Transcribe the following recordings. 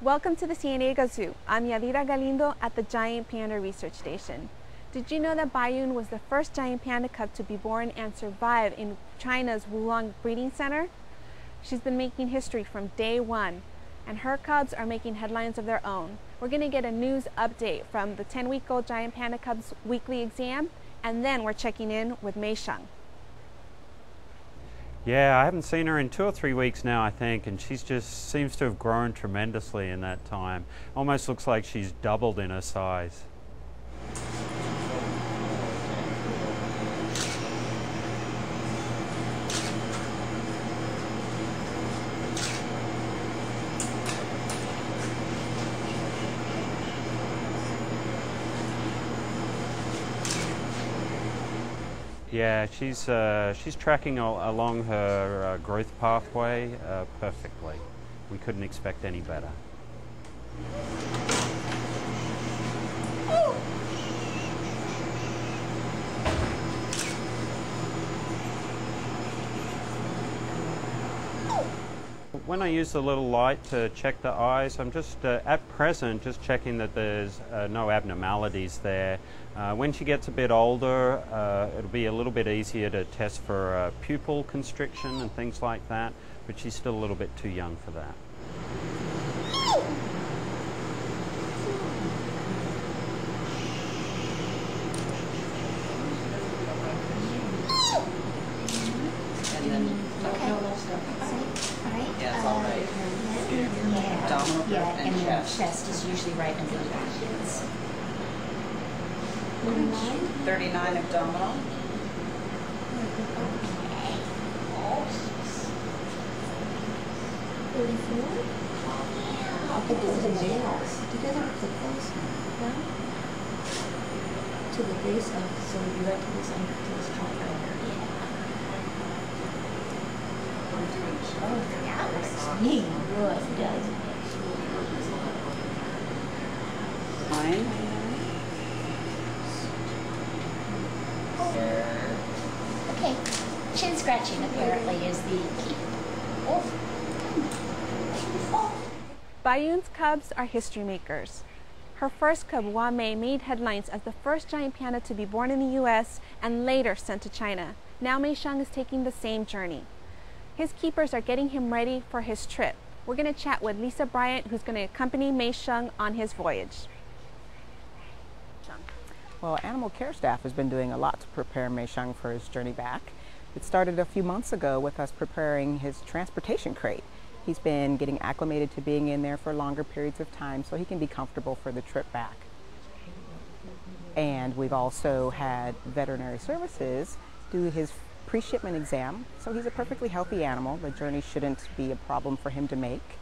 Welcome to the San Diego Zoo. I'm Yadira Galindo at the Giant Panda Research Station. Did you know that Baiyun was the first giant panda cub to be born and survive in China's Wulong Breeding Center? She's been making history from day one, and her cubs are making headlines of their own. We're going to get a news update from the 10-week-old giant panda cub's weekly exam, and then we're checking in with Mei Sheng. Yeah, I haven't seen her in 2 or 3 weeks now, I think, and she's just seems to have grown tremendously in that time. Almost looks like she's doubled in her size. Yeah, she's tracking along her growth pathway perfectly. We couldn't expect any better. When I use the little light to check the eyes, I'm just, at present, just checking that there's no abnormalities there. When she gets a bit older, it'll be a little bit easier to test for pupil constriction and things like that, but she's still a little bit too young for that. Yeah, and then chest is usually right under the armpits. 39 abdominal. I'll put those in nails. Do you guys ever put those? No? To the base of, so you right to this under to this top right here. Yeah. Oh, that looks neat. Really does. Okay, chin scratching apparently is the key. Baiyun's cubs are history makers. Her first cub, Hua Mei, made headlines as the first giant panda to be born in the U.S. and later sent to China. Now Mei Sheng is taking the same journey. His keepers are getting him ready for his trip. We're going to chat with Lisa Bryant, who's going to accompany Mei Sheng on his voyage. Well, animal care staff has been doing a lot to prepare Mei Sheng for his journey back. It started a few months ago with us preparing his transportation crate. He's been getting acclimated to being in there for longer periods of time so he can be comfortable for the trip back. And we've also had veterinary services do his pre-shipment exam, so he's a perfectly healthy animal. The journey shouldn't be a problem for him to make.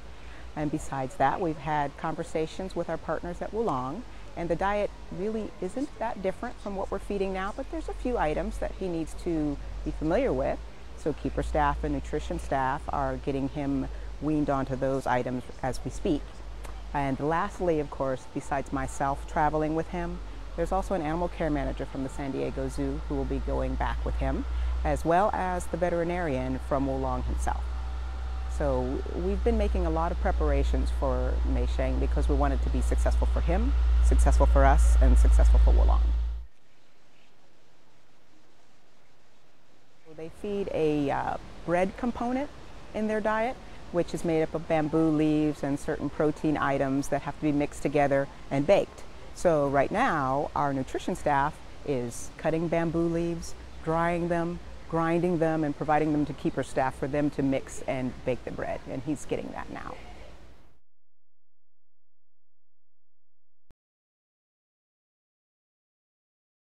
And besides that, we've had conversations with our partners at Wulong, and the diet really isn't that different from what we're feeding now, but there's a few items that he needs to be familiar with. So keeper staff and nutrition staff are getting him weaned onto those items as we speak. And lastly, of course, besides myself traveling with him, there's also an animal care manager from the San Diego Zoo who will be going back with him, as well as the veterinarian from Wulong himself. So we've been making a lot of preparations for Mei Sheng because we want it to be successful for him, successful for us, and successful for Wulong. They feed a bread component in their diet, which is made up of bamboo leaves and certain protein items that have to be mixed together and baked. So right now, our nutrition staff is cutting bamboo leaves, drying them, grinding them, and providing them to keeper staff for them to mix and bake the bread, and he's getting that now.